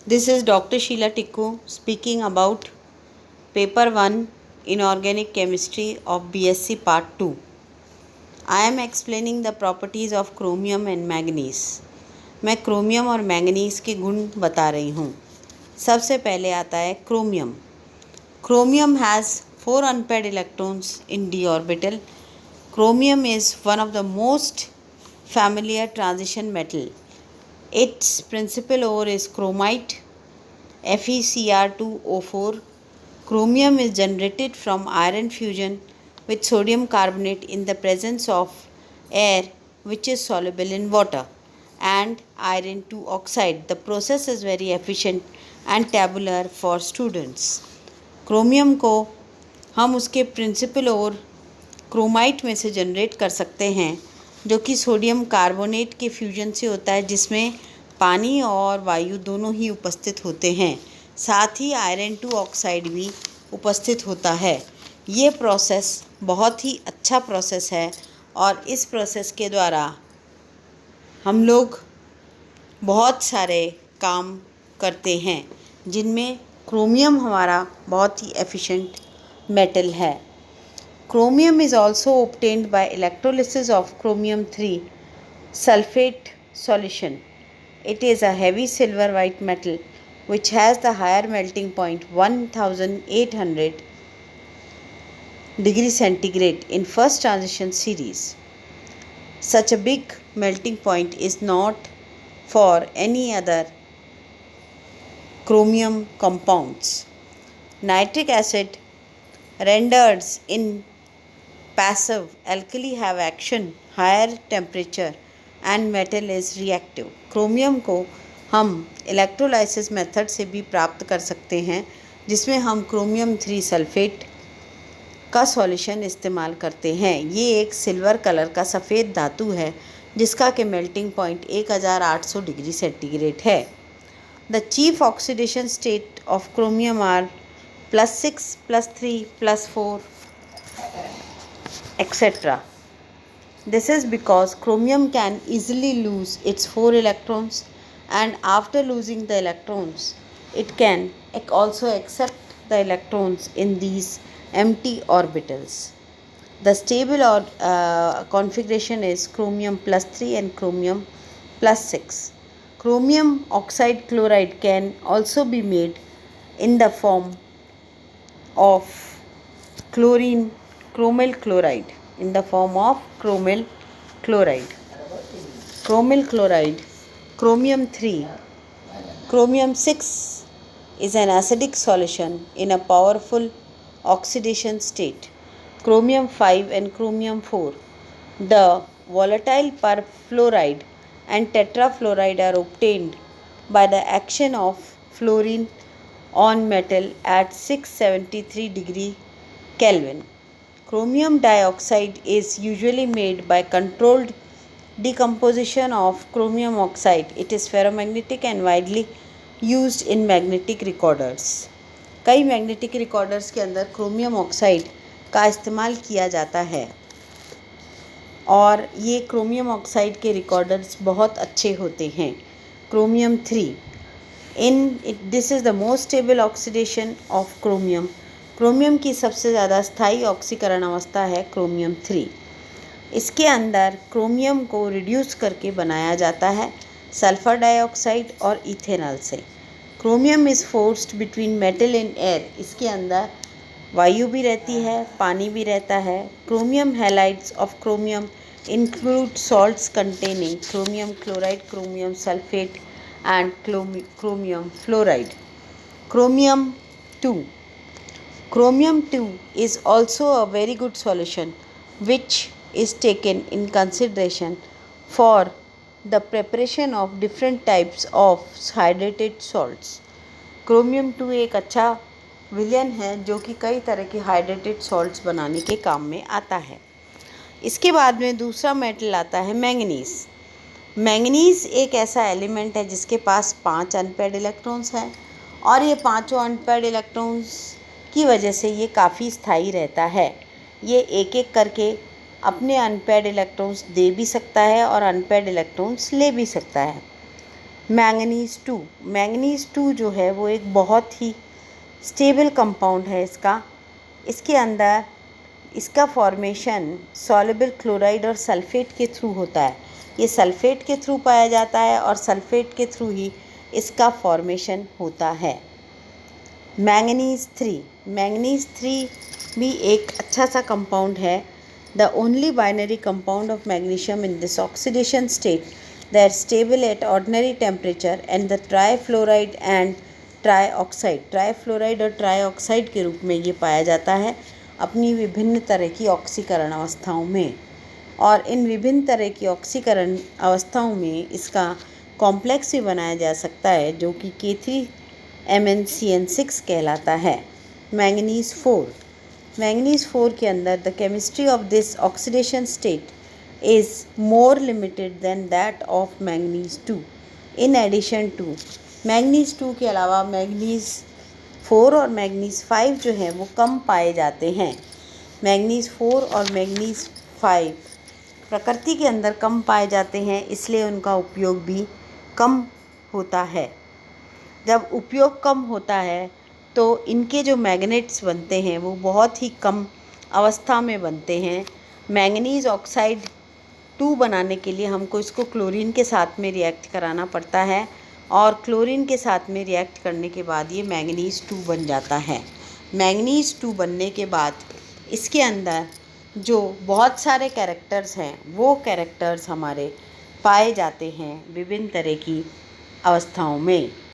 This is Dr. Sheila Tikku speaking about Paper 1 Inorganic Chemistry of BSc Part 2. I am explaining the properties of chromium and manganese. मैं chromium और manganese के गुण बता रही हूँ। सबसे पहले आता है chromium. Chromium has 4 unpaired electrons in d orbital. Chromium is one of the most familiar transition metal. Its principal ore is chromite, FeCr2O4. Chromium is generated from iron fusion with sodium carbonate in the presence of air, which is soluble in water, and iron 2 oxide. The process is very efficient and tabular for students. Chromium को हम उसके principal और chromite में से generate कर सकते हैं, जो कि सोडियम कार्बोनेट के फ्यूजन से होता है, जिसमें पानी और वायु दोनों ही उपस्थित होते हैं। साथ ही आयरन 2 ऑक्साइड भी उपस्थित होता है। ये प्रोसेस बहुत ही अच्छा प्रोसेस है और इस प्रोसेस के द्वारा हम लोग बहुत सारे काम करते हैं, जिनमें क्रोमियम हमारा बहुत ही एफिशिएंट मेटल है। Chromium is also obtained by electrolysis of chromium 3 sulfate solution. It is a heavy silver white metal which has the higher melting point 1800 degree centigrade in first transition series. Such a big melting point is not for any other chromium compounds. Nitric acid rendered in passive alkali have action higher temperature and metal is reactive. Chromium को हम electrolysis method से भी प्राप्त कर सकते हैं, जिसमें हम क्रोमियम 3 सल्फेट का सॉल्यूशन इस्तेमाल करते हैं। ये एक सिल्वर कलर का सफ़ेद धातु है, जिसका कि मेल्टिंग पॉइंट 1800 डिग्री सेंटीग्रेड है। The chief oxidation state of chromium are +6, +3, +4, etc. This is because chromium can easily lose its 4 electrons, and after losing the electrons, it can also accept the electrons in these empty orbitals. The stable configuration is chromium +3 and chromium +6. Chromium oxide chloride can also be made in the form of chromyl chloride, Chromyl chloride, chromium 3. Chromium 6 is an acidic solution in a powerful oxidation state. Chromium 5 and chromium 4. The volatile perfluoride and tetrafluoride are obtained by the action of fluorine on metal at 673 degree Kelvin. Chromium dioxide is usually made by controlled decomposition of chromium oxide. It is ferromagnetic and widely used in magnetic recorders. कई magnetic recorders के अंदर chromium oxide का इस्तेमाल किया जाता है और ये क्रोमियम ऑक्साइड के रिकॉर्डर्स बहुत अच्छे होते हैं। Chromium 3 this is the most stable oxidation of chromium. Chromium की सबसे ज़्यादा स्थायी ऑक्सीकरण अवस्था है क्रोमियम 3। इसके अंदर क्रोमियम को रिड्यूस करके बनाया जाता है सल्फ़र डाइऑक्साइड और इथेनॉल से। Chromium is forced between metal and air. इसके अंदर वायु भी रहती है, पानी भी रहता है। Chromium halides of chromium include salts containing chromium chloride, chromium sulphate and chromium fluoride. Chromium 2. Chromium 2 is also a very good solution which is taken in consideration for the preparation of different types of hydrated salts. Chromium 2 एक अच्छा विलयन है जो कि कई तरह के hydrated salts बनाने के काम में आता है। इसके बाद में दूसरा मेटल आता है मैंगनीज। मैंगनीज एक ऐसा एलिमेंट है जिसके पास 5 अनपेयर्ड इलेक्ट्रॉन्स हैं और ये पांचों अनपेयर्ड इलेक्ट्रॉन्स की वजह से ये काफ़ी स्थायी रहता है। ये एक एक करके अपने अनपेयर्ड इलेक्ट्रॉन्स दे भी सकता है और अनपेयर्ड इलेक्ट्रॉन्स ले भी सकता है। मैंगनीज़ टू जो है वो एक बहुत ही स्टेबल कंपाउंड है। इसके अंदर इसका फॉर्मेशन सॉल्युबल क्लोराइड और सल्फेट के थ्रू होता है। ये सल्फेट के थ्रू पाया जाता है और सल्फेट के थ्रू ही इसका फॉर्मेशन होता है। मैंगनीज़ थ्री भी एक अच्छा सा कंपाउंड है। The only binary compound of magnesium in this oxidation state that stable at ordinary temperature and the trifluoride and trifluoride और ट्राईऑक्साइड के रूप में ये पाया जाता है अपनी विभिन्न तरह की ऑक्सीकरण अवस्थाओं में। और इन विभिन्न तरह की ऑक्सीकरण अवस्थाओं में इसका कॉम्प्लेक्स भी बनाया जा सकता है जो कि K3MnCN6 कहलाता है। मैंगनीज़ फोर के अंदर the chemistry of this oxidation state is more limited than that of manganese two. In addition to manganese two के अलावा मैंगनीज़ 4 और मैंगनीज़ 5 जो है वो कम पाए जाते हैं। मैंगनीज़ 4 और मैंगनीज़ 5 प्रकृति के अंदर कम पाए जाते हैं, इसलिए उनका उपयोग भी कम होता है। जब उपयोग कम होता है तो इनके जो मैग्नेट्स बनते हैं वो बहुत ही कम अवस्था में बनते हैं। मैंगनीज़ ऑक्साइड 2 बनाने के लिए हमको इसको क्लोरीन के साथ में रिएक्ट कराना पड़ता है और क्लोरीन के साथ में रिएक्ट करने के बाद ये मैंगनीज़ 2 बन जाता है। मैंगनीज़ 2 बनने के बाद इसके अंदर जो बहुत सारे कैरेक्टर्स हैं वो कैरेक्टर्स हमारे पाए जाते हैं विभिन्न तरह की अवस्थाओं में।